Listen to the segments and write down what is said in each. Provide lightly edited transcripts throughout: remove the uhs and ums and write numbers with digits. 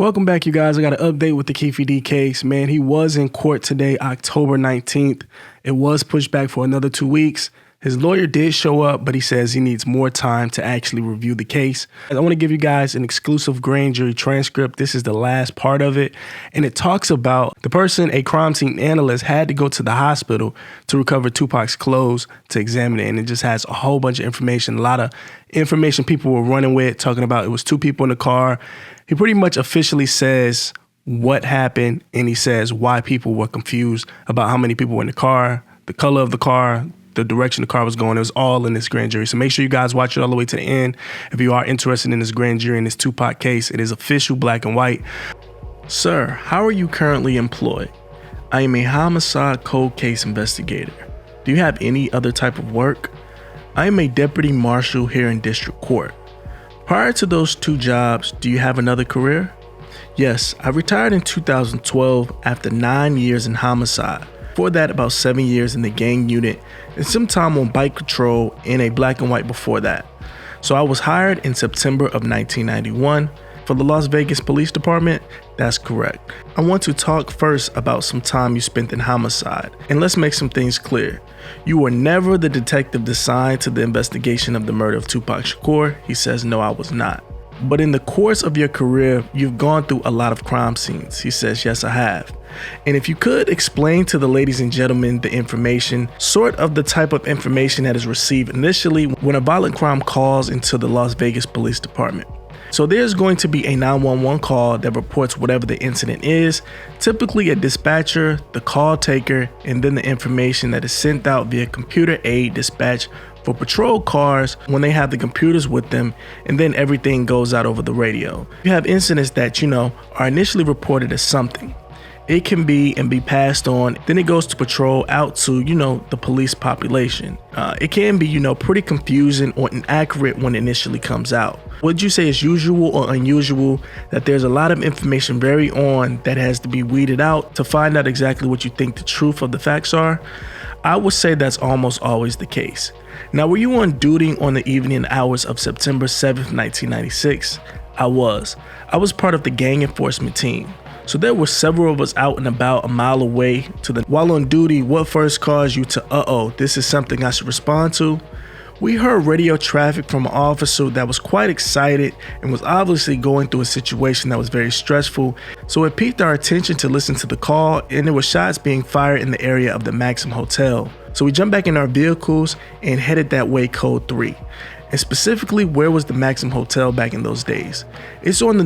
Welcome back, you guys. I got an update with the Keefe case. Man, he was in court today, October 19th. It was pushed back for another 2 weeks. His lawyer did show up, but he says he needs more time to actually review the case. I want to give you guys an exclusive grand jury transcript. This is the last part of it, and it talks about the person, a crime scene analyst, had to go to the hospital to recover Tupac's clothes to examine it, and it just has a whole bunch of information, a lot of information people were running with, talking about it was 2 people in the car. He pretty much officially says what happened, and he says why people were confused about how many people were in the car, the color of the car, the direction the car was going. It was all in this grand jury. So make sure you guys watch it all the way to the end. If you are interested in this grand jury and this Tupac case, it is official, black and white. Sir, how are you currently employed? I am a homicide cold case investigator. Do you have any other type of work? I am a deputy marshal here in district court. Prior to those 2 jobs, do you have another career? Yes, I retired in 2012 after 9 years in homicide. Before that, about 7 years in the gang unit and some time on bike patrol in a black and white before that. So I was hired in September of 1991 for the Las Vegas Police Department. That's correct. I want to talk first about some time you spent in homicide, and let's make some things clear. You were never the detective assigned to the investigation of the murder of Tupac Shakur. He says, no, I was not. But in the course of your career, you've gone through a lot of crime scenes. He says, yes, I have. And if you could explain to the ladies and gentlemen the information, sort of the type of information that is received initially when a violent crime calls into the Las Vegas Police Department. So there's going to be a 911 call that reports whatever the incident is, typically a dispatcher, the call taker, and then the information that is sent out via computer aid dispatch for patrol cars when they have the computers with them, and then everything goes out over the radio. You have incidents that, are initially reported as something. It can be and be passed on, then it goes to patrol out to, the police population. It can be, pretty confusing or inaccurate when it initially comes out. Would you say it's usual or unusual that there's a lot of information very on that has to be weeded out to find out exactly what you think the truth of the facts are? I would say that's almost always the case. Now, were you on duty on the evening hours of September 7th, 1996? I was. I was part of the gang enforcement team. So there were several of us out and about a mile away while on duty. What first caused you to, this is something I should respond to? We heard radio traffic from an officer that was quite excited and was obviously going through a situation that was very stressful. So it piqued our attention to listen to the call, and there were shots being fired in the area of the Maxim Hotel. So we jumped back in our vehicles and headed that way, code 3. And specifically, where was the Maxim Hotel back in those days? It's on the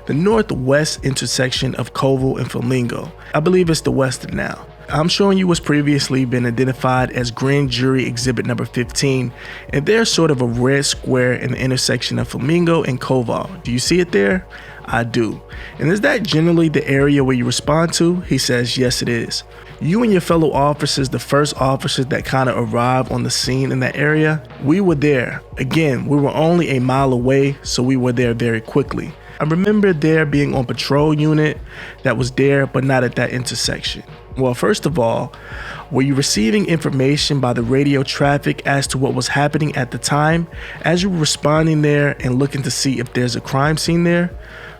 the northwest intersection of Koval and Flamingo. I believe it's the western now. I'm showing you what's previously been identified as Grand Jury Exhibit number 15, and there's sort of a red square in the intersection of Flamingo and Koval. Do you see it there? I do. And is that generally the area where you respond to? He says, yes, it is. You and your fellow officers, the first officers that kind of arrived on the scene in that area, we were there. Again, we were only a mile away, so we were there very quickly. I remember there being on patrol unit that was there, but not at that intersection. Well, first of all, were you receiving information by the radio traffic as to what was happening at the time as you were responding there and looking to see if there's a crime scene there?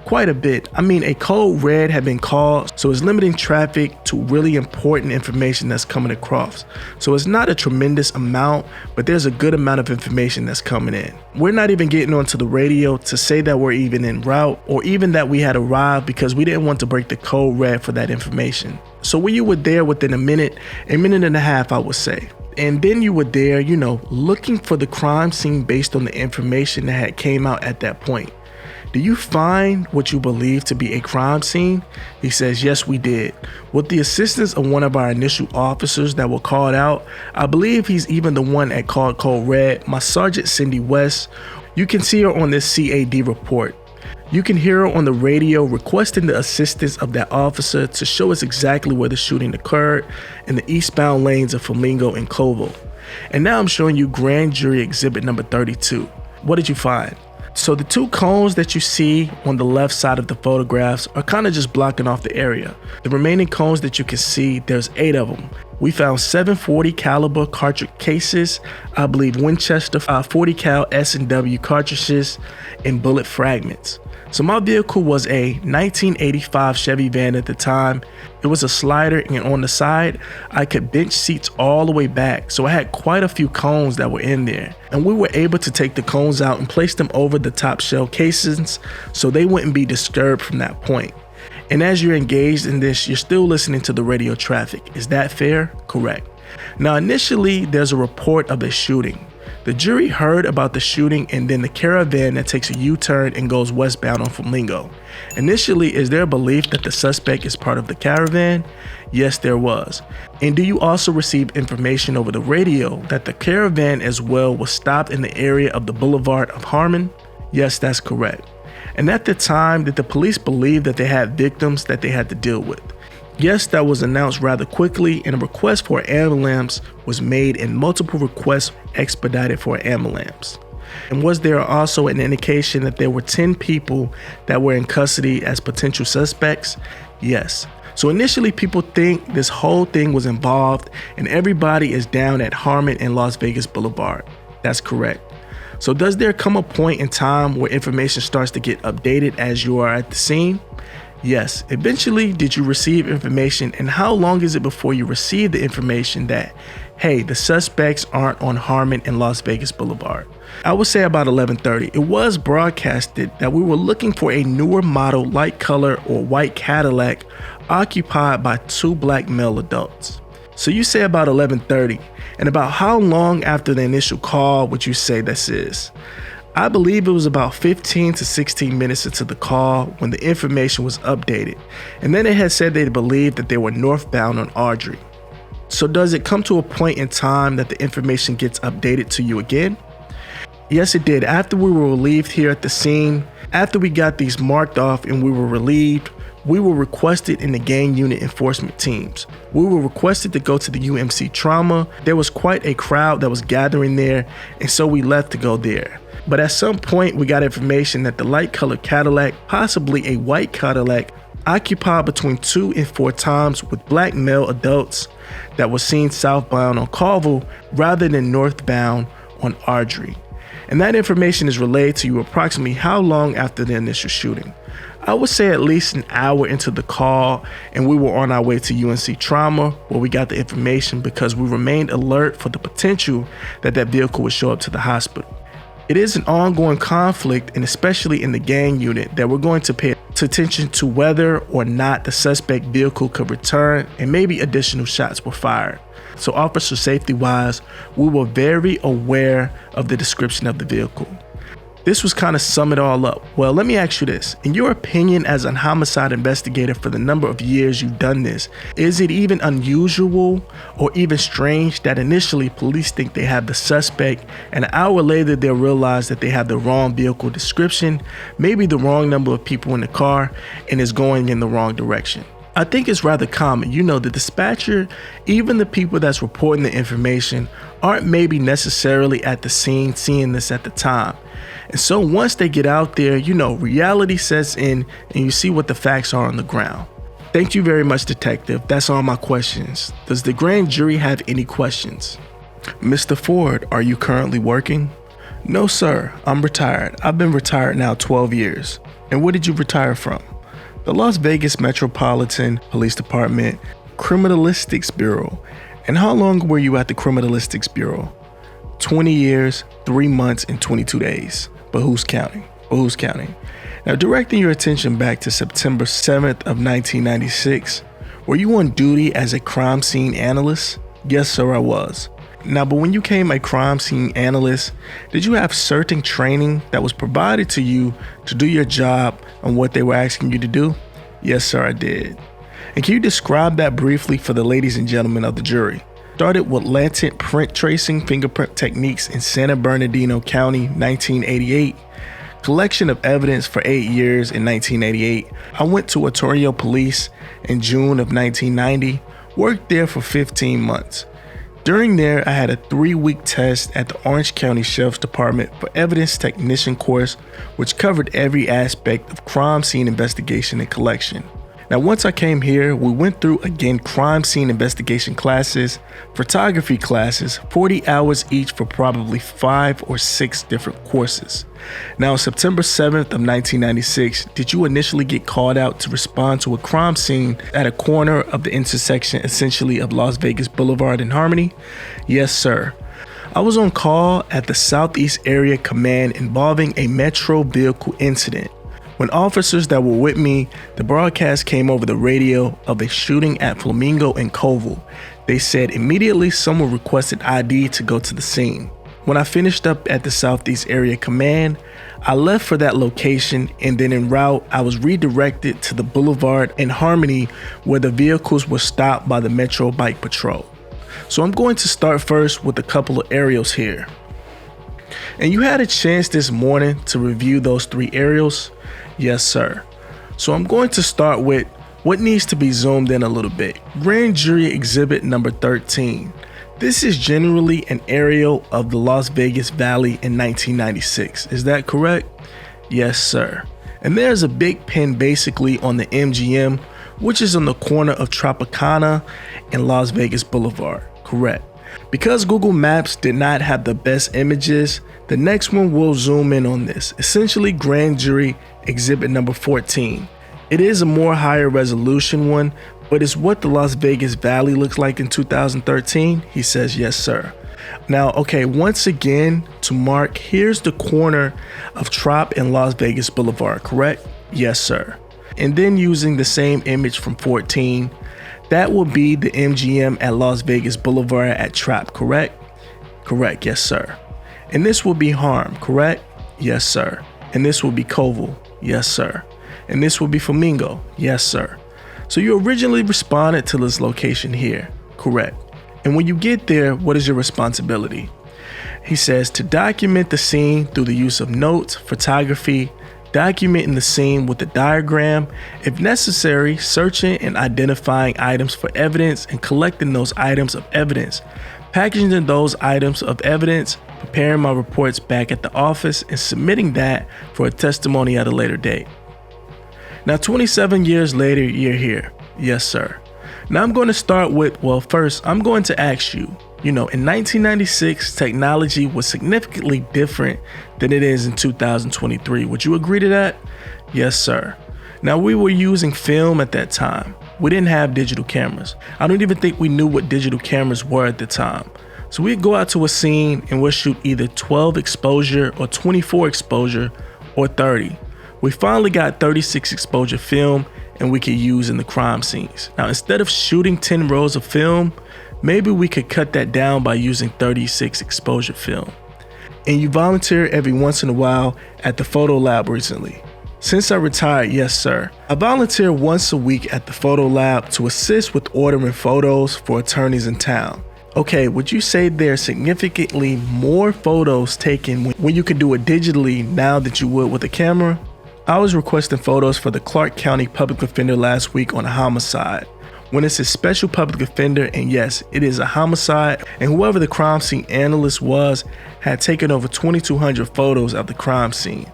Quite a bit. I mean, a code red had been called, so it's limiting traffic to really important information that's coming across. So it's not a tremendous amount, but there's a good amount of information that's coming in. We're not even getting onto the radio to say that we're even en route or even that we had arrived, because we didn't want to break the code red for that information. So we were there within a minute and a half, I would say. And then you were there, looking for the crime scene based on the information that had came out at that point. Do you find what you believe to be a crime scene? He says, yes, we did. With the assistance of one of our initial officers that were called out, I believe he's even the one that called Code Red, my Sergeant Cindy West. You can see her on this CAD report. You can hear her on the radio requesting the assistance of that officer to show us exactly where the shooting occurred in the eastbound lanes of Flamingo and Koval. And now I'm showing you Grand Jury Exhibit number 32. What did you find? So the 2 cones that you see on the left side of the photographs are kind of just blocking off the area. The remaining cones that you can see, there's 8 of them. We found 740 caliber cartridge cases, I believe Winchester 40 cal S&W cartridges, and bullet fragments. So my vehicle was a 1985 Chevy van at the time. It was a slider, and on the side, I could bench seats all the way back. So I had quite a few cones that were in there. And we were able to take the cones out and place them over the top shell casings so they wouldn't be disturbed from that point. And as you're engaged in this, you're still listening to the radio traffic. Is that fair? Correct. Now, initially, there's a report of a shooting. The jury heard about the shooting and then the caravan that takes a U-turn and goes westbound on Flamingo. Initially, is there a belief that the suspect is part of the caravan? Yes, there was. And do you also receive information over the radio that the caravan as well was stopped in the area of the Boulevard of Harmon? Yes, that's correct. And at the time, did the police believe that they had victims that they had to deal with? Yes, that was announced rather quickly, and a request for an ambulance was made and multiple requests expedited for an ambulance. And was there also an indication that there were 10 people that were in custody as potential suspects? Yes. So initially people think this whole thing was involved and everybody is down at Harmon and Las Vegas Boulevard. That's correct. So does there come a point in time where information starts to get updated as you are at the scene? Yes. Eventually, did you receive information, and how long is it before you receive the information that, hey, the suspects aren't on Harmon and Las Vegas Boulevard? I would say about 11:30. It was broadcasted that we were looking for a newer model light color or white Cadillac occupied by 2 black male adults. So you say about 11:30, and about how long after the initial call would you say this is? I believe it was about 15 to 16 minutes into the call when the information was updated, and then it had said they believed that they were northbound on Audrey. So does it come to a point in time that the information gets updated to you again? Yes, it did. After we were relieved here at the scene, after we got these marked off and we were relieved, we were requested in the gang unit enforcement teams. We were requested to go to the UMC trauma. There was quite a crowd that was gathering there, and so we left to go there. But at some point, we got information that the light colored Cadillac, possibly a white Cadillac, occupied between 2 and 4 times with black male adults that was seen southbound on Colville rather than northbound on Audrey. And that information is relayed to you approximately how long after the initial shooting? I would say at least an hour into the call, and we were on our way to UNC Trauma where we got the information because we remained alert for the potential that that vehicle would show up to the hospital. It is an ongoing conflict, and especially in the gang unit, that we're going to pay attention to whether or not the suspect vehicle could return and maybe additional shots were fired. So officer safety wise, we were very aware of the description of the vehicle. This was kind of sum it all up. Well, let me ask you this. In your opinion as a homicide investigator for the number of years you've done this, is it even unusual or even strange that initially police think they have the suspect and an hour later they'll realize that they have the wrong vehicle description, maybe the wrong number of people in the car, and is going in the wrong direction? I think it's rather common. You know, the dispatcher, even the people that's reporting the information, aren't maybe necessarily at the scene seeing this at the time. And so once they get out there, you know, reality sets in and you see what the facts are on the ground. Thank you very much, detective. That's all my questions. Does the grand jury have any questions? Mr. Ford, are you currently working? No, sir. I'm retired. I've been retired now 12 years. And where did you retire from? The Las Vegas Metropolitan Police Department Criminalistics Bureau. And how long were you at the Criminalistics Bureau? 20 years, 3 months, and 22 days. But who's counting? Now, directing your attention back to September 7th of 1996, were you on duty as a crime scene analyst? Yes, sir, I was. Now, but when you became a crime scene analyst, did you have certain training that was provided to you to do your job on what they were asking you to do? Yes, sir, I did. And can you describe that briefly for the ladies and gentlemen of the jury? Started with latent print tracing fingerprint techniques in San Bernardino County, 1988. Collection of evidence for 8 years in 1988. I went to Ontario Police in June of 1990, worked there for 15 months. During there, I had a 3-week test at the Orange County Sheriff's Department for evidence technician course, which covered every aspect of crime scene investigation and collection. Now, once I came here, we went through again crime scene investigation classes, photography classes, 40 hours each for probably 5 or 6 different courses. Now, on September 7th of 1996, did you initially get called out to respond to a crime scene at a corner of the intersection essentially of Las Vegas Boulevard and Harmony? Yes, sir. I was on call at the Southeast Area Command involving a Metro vehicle incident. When officers that were with me, the broadcast came over the radio of a shooting at Flamingo and Koval. They said immediately someone requested ID to go to the scene. When I finished up at the Southeast Area Command, I left for that location, and then en route, I was redirected to the Boulevard and Harmony where the vehicles were stopped by the Metro Bike Patrol. So I'm going to start first with a couple of aerials here. And you had a chance this morning to review those 3 aerials? Yes, sir. So I'm going to start with what needs to be zoomed in a little bit. Grand Jury Exhibit number 13. This is generally an aerial of the Las Vegas Valley in 1996. Is that correct? Yes, sir. And there's a big pin basically on the MGM, which is on the corner of Tropicana and Las Vegas Boulevard. Correct. Because Google Maps did not have the best images, the next one will zoom in on this. Essentially Grand Jury Exhibit number 14. It is a more higher resolution one, but it's what the Las Vegas Valley looks like in 2013. He says, yes, sir. Now, okay, once again, to mark, here's the corner of Trop and Las Vegas Boulevard, correct? Yes, sir. And then using the same image from 14, that will be the MGM at Las Vegas Boulevard at Trop, correct? Correct, yes, sir. And this will be Harm, correct? Yes, sir. And this will be Koval, yes, sir. And this will be Flamingo, yes, sir. So you originally responded to this location here, correct? And when you get there, what is your responsibility? He says to document the scene through the use of notes, photography, documenting the scene with a diagram, if necessary, searching and identifying items for evidence and collecting those items of evidence, packaging those items of evidence, preparing my reports back at the office, and submitting that for a testimony at a later date. Now, 27 years later, you're here. Yes, sir. Now I'm going to start with, well, first, I'm going to ask you, in 1996, technology was significantly different than it is in 2023. Would you agree to that? Yes, sir. Now, we were using film at that time. We didn't have digital cameras. I don't even think we knew what digital cameras were at the time. So we'd go out to a scene and we'll shoot either 12 exposure or 24 exposure or 30. We finally got 36 exposure film and we could use in the crime scenes. Now, instead of shooting 10 rolls of film, maybe we could cut that down by using 36 exposure film. And you volunteer every once in a while at the photo lab recently. Since I retired, yes, sir. I volunteer once a week at the photo lab to assist with ordering photos for attorneys in town. Okay, would you say there are significantly more photos taken when you can do it digitally now than you would with a camera? I was requesting photos for the Clark County Public Defender last week on a homicide. When it's a special public offender, and yes, it is a homicide, and whoever the crime scene analyst was had taken over 2,200 photos of the crime scene.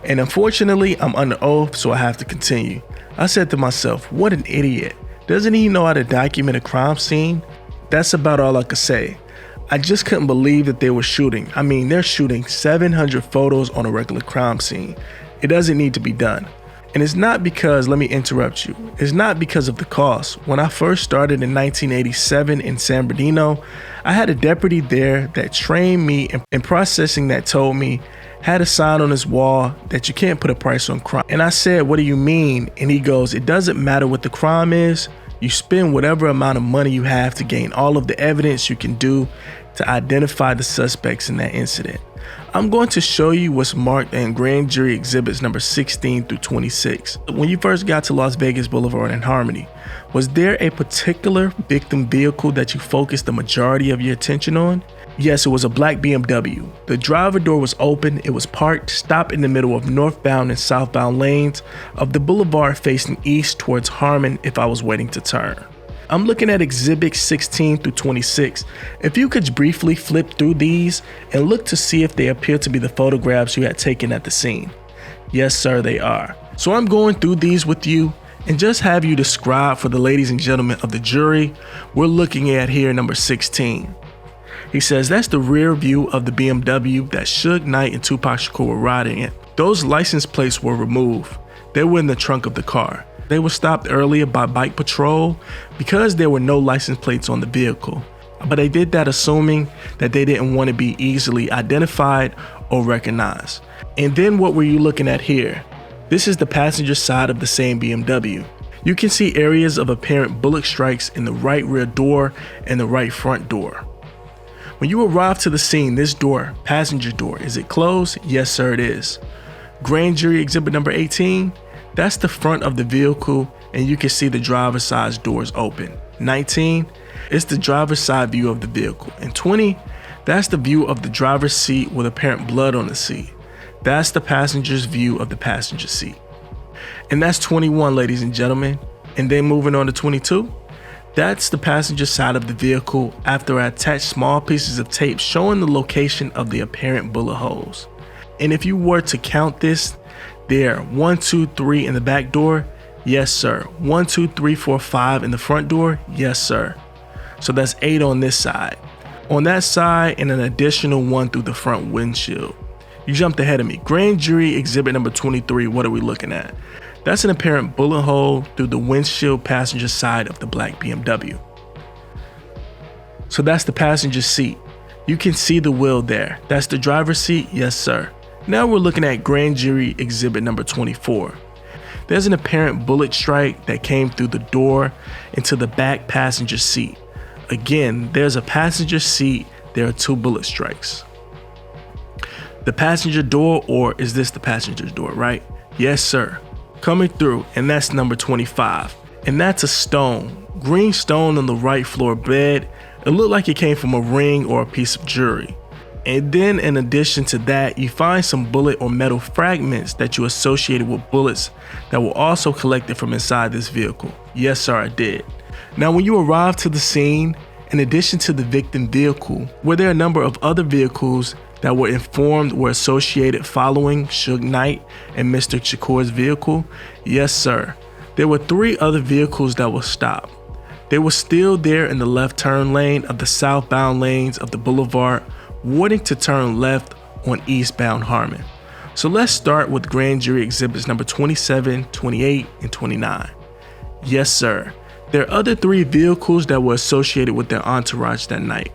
And unfortunately, I'm under oath, so I have to continue. I said to myself, what an idiot. Doesn't he know how to document a crime scene? That's about all I could say. I just couldn't believe that they were shooting. I mean, they're shooting 700 photos on a regular crime scene. It doesn't need to be done. And it's not because, let me interrupt you, it's not because of the cost. When I first started in 1987 in San Bernardino, I had a deputy there that trained me in processing that told me, had a sign on his wall that you can't put a price on crime. And I said, what do you mean? And he goes, it doesn't matter what the crime is. You spend whatever amount of money you have to gain all of the evidence you can do to identify the suspects in that incident. I'm going to show you what's marked in Grand Jury Exhibits number 16 through 26. When you first got to Las Vegas Boulevard and Harmony, was there a particular victim vehicle that you focused the majority of your attention on? Yes, it was a black BMW. The driver door was open, it was parked, stopped in the middle of northbound and southbound lanes of the boulevard facing east towards Harmon if I was waiting to turn. I'm looking at exhibits 16 through 26. If you could briefly flip through these and look to see if they appear to be the photographs you had taken at the scene. Yes, sir, they are. So I'm going through these with you, And just have you describe for the ladies and gentlemen of the jury, we're looking at here number 16. He says that's the rear view of the BMW that Suge Knight and Tupac Shakur were riding in. Those license plates were removed. They were in the trunk of the car. They were stopped earlier by bike patrol because there were no license plates on the vehicle. But they did that assuming that they didn't want to be easily identified or recognized. And then what were you looking at here? This is the passenger side of the same BMW. You can see areas of apparent bullet strikes in the right rear door and the right front door. When you arrive to the scene, this door, passenger door, is it closed? Yes, sir, it is. Grand jury exhibit number 18, that's the front of the vehicle and you can see the driver's side doors open. 19, it's the driver's side view of the vehicle. And 20, that's the view of the driver's seat with apparent blood on the seat. That's the passenger's view of the passenger seat. And that's 21, ladies and gentlemen. And then moving on to 22, that's the passenger side of the vehicle after I attached small pieces of tape showing the location of the apparent bullet holes. And if you were to count this, there, 1, 2, 3 in the back door, yes sir. 1, 2, 3, 4, 5 in the front door, yes sir. So that's 8 on this side. On that side, and an additional 1 through the front windshield. You jumped ahead of me. Grand jury exhibit number 23, what are we looking at? That's an apparent bullet hole through the windshield passenger side of the black BMW. So that's the passenger seat. You can see the wheel there. That's the driver's seat, yes sir. Now we're looking at grand jury exhibit number 24. There's an apparent bullet strike that came through the door into the back passenger seat. Again, there's a passenger seat, there are 2 bullet strikes. The passenger door, or is this the passenger's door, right? Yes, sir. Coming through, and that's number 25. And that's a stone, green stone on the right floor bed. It looked like it came from a ring or a piece of jewelry. And then in addition to that, you find some bullet or metal fragments that you associated with bullets that were also collected from inside this vehicle. Yes, sir, I did. Now, when you arrived to the scene, in addition to the victim vehicle, were there a number of other vehicles that were informed were associated following Suge Knight and Mr. Shakur's vehicle? Yes, sir. There were 3 other vehicles that were stopped. They were still there in the left turn lane of the southbound lanes of the boulevard, waiting to turn left on eastbound Harmon. So let's start with grand jury exhibits number 27, 28, and 29. Yes, sir. There are other 3 vehicles that were associated with their entourage that night.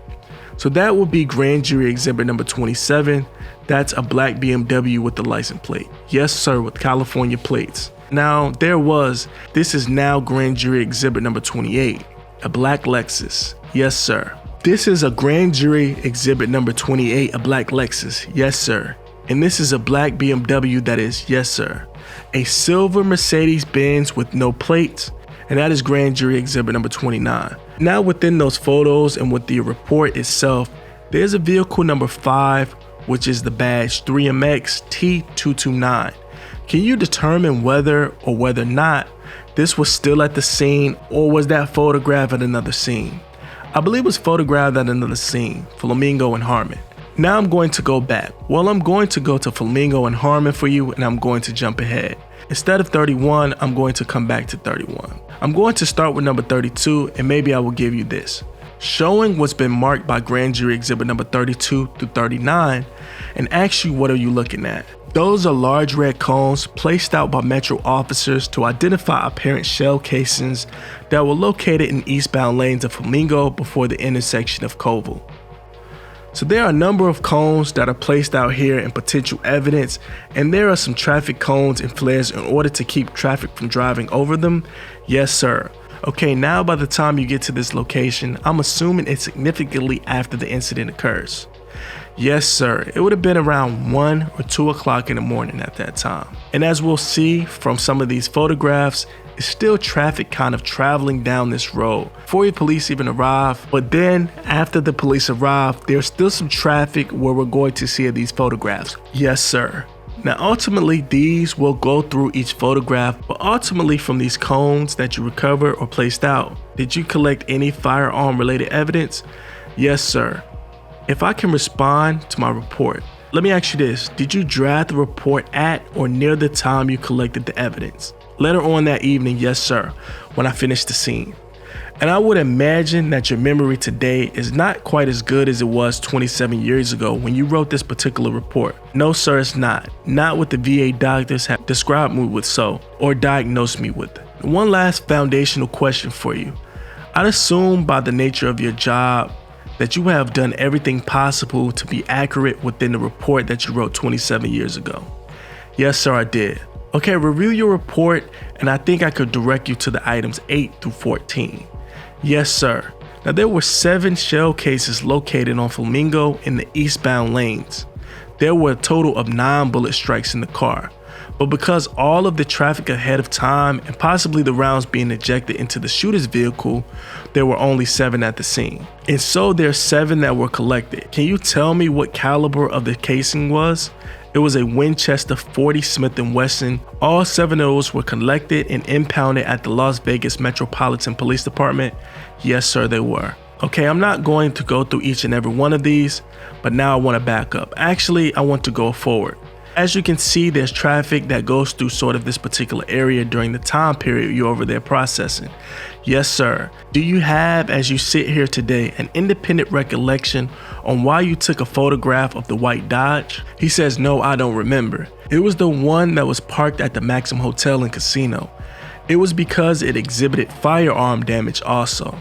So that would be grand jury exhibit number 27. That's a black BMW with the license plate. Yes, sir, with California plates. Now, this is now grand jury exhibit number 28, a black Lexus. Yes, sir. This is a grand jury exhibit number 28, a black Lexus. Yes, sir. And this is a black BMW that is, yes, sir, a silver Mercedes-Benz with no plates. And that is grand jury exhibit number 29. Now within those photos and with the report itself, there's a vehicle number 5, which is the badge 3MX T229. Can you determine whether or not this was still at the scene, or was that photographed at another scene? I believe it was photographed at another scene, Flamingo and Harmon. Now I'm going to go back. Well, I'm going to go to Flamingo and Harmon for you, and I'm going to jump ahead. Instead of 31, I'm going to come back to 31. I'm going to start with number 32, and maybe I will give you this. Showing what's been marked by grand jury exhibit number 32 through 39, and ask you what are you looking at. Those are large red cones placed out by Metro officers to identify apparent shell casings that were located in eastbound lanes of Flamingo before the intersection of Koval. So there are a number of cones that are placed out here in potential evidence, and there are some traffic cones and flares in order to keep traffic from driving over them. Yes, sir. Okay, now by the time you get to this location, I'm assuming it's significantly after the incident occurs. Yes, sir. It would have been around 1 or 2 o'clock in the morning at that time. And as we'll see from some of these photographs, it's still traffic kind of traveling down this road before the police even arrive. But then after the police arrive, there's still some traffic where we're going to see these photographs. Yes, sir. Now, ultimately, these will go through each photograph, but ultimately from these cones that you recovered or placed out, did you collect any firearm related evidence? Yes, sir. If I can respond to my report, let me ask you this. Did you draft the report at or near the time you collected the evidence? Later on that evening, yes sir, when I finished the scene. And I would imagine that your memory today is not quite as good as it was 27 years ago when you wrote this particular report. No sir, it's not. Not what the VA doctors have described me with or diagnosed me with. One last foundational question for you. I'd assume by the nature of your job that you have done everything possible to be accurate within the report that you wrote 27 years ago. Yes sir, I did. Okay, review your report and I think I could direct you to the items 8 through 14. Yes sir. Now there were 7 shell cases located on Flamingo in the eastbound lanes. There were a total of 9 bullet strikes in the car. But because all of the traffic ahead of time and possibly the rounds being ejected into the shooter's vehicle, there were only 7 at the scene. And so there's 7 that were collected. Can you tell me what caliber of the casing was? It was a Winchester 40 Smith & Wesson. All 7 of those were collected and impounded at the Las Vegas Metropolitan Police Department. Yes sir, they were. Okay, I'm not going to go through each and every one of these, but now I want to back up. Actually, I want to go forward. As you can see, there's traffic that goes through sort of this particular area during the time period you're over there processing. Yes sir. Do you have, as you sit here today, an independent recollection on why you took a photograph of the white Dodge? He says, no, I don't remember. It was the one that was parked at the Maxim Hotel and Casino. It was because it exhibited firearm damage also.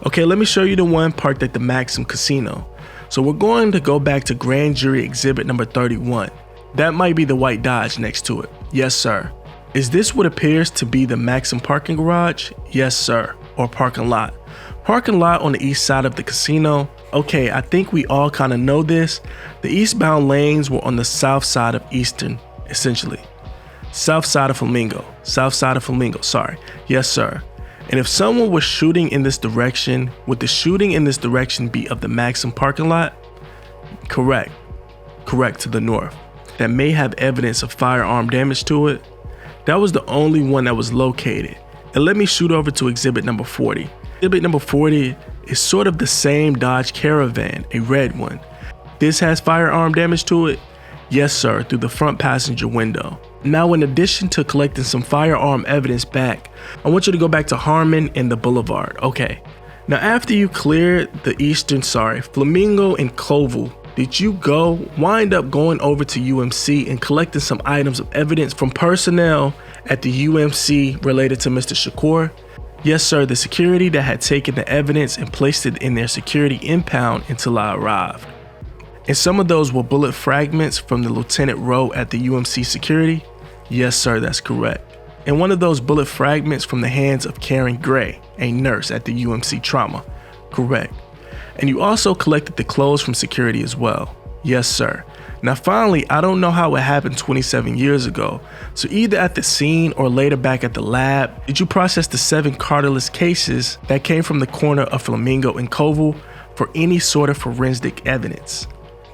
Okay, let me show you the one parked at the Maxim Casino. So we're going to go back to Grand Jury Exhibit number 31. That might be the white Dodge next to it. Yes sir. Is this what appears to be the Maxim parking garage? Yes sir. Or parking lot. Parking lot on the east side of the casino. Okay, I think we all kind of know this. The eastbound lanes were on the south side of Eastern, essentially. South side of Flamingo. South side of Flamingo, sorry. Yes sir. And if someone was shooting in this direction, would the shooting in this direction be of the Maxim parking lot? Correct. Correct, to the north. That may have evidence of firearm damage to it. That was the only one that was located. And let me shoot over to exhibit number 40. Exhibit number 40 is sort of the same Dodge Caravan, a red one. This has firearm damage to it? Yes sir, through the front passenger window. Now in addition to collecting some firearm evidence back, I want you to go back to Harmon and the Boulevard. Okay. Now after you cleared the Flamingo and Koval, did you wind up going over to UMC and collecting some items of evidence from personnel at the UMC related to Mr. Shakur? Yes sir, the security that had taken the evidence and placed it in their security impound until I arrived. And some of those were bullet fragments from the lieutenant row at the UMC security? Yes sir, that's correct. And one of those bullet fragments from the hands of Karen Gray, a nurse at the UMC trauma? Correct. And you also collected the clothes from security as well? Yes sir. Now finally, I don't know how it happened 27 years ago, so either at the scene or later back at the lab, did you process the 7 cartilage cases that came from the corner of Flamingo and Koval for any sort of forensic evidence?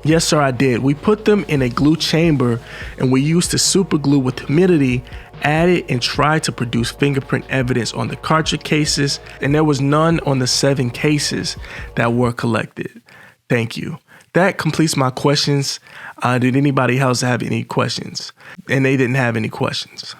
Yes sir, I did. We put them in a glue chamber and we used the super glue with humidity, added and tried to produce fingerprint evidence on the cartridge cases, and there was none on the 7 cases that were collected. Thank you. That completes my questions. Did anybody else have any questions? And they didn't have any questions.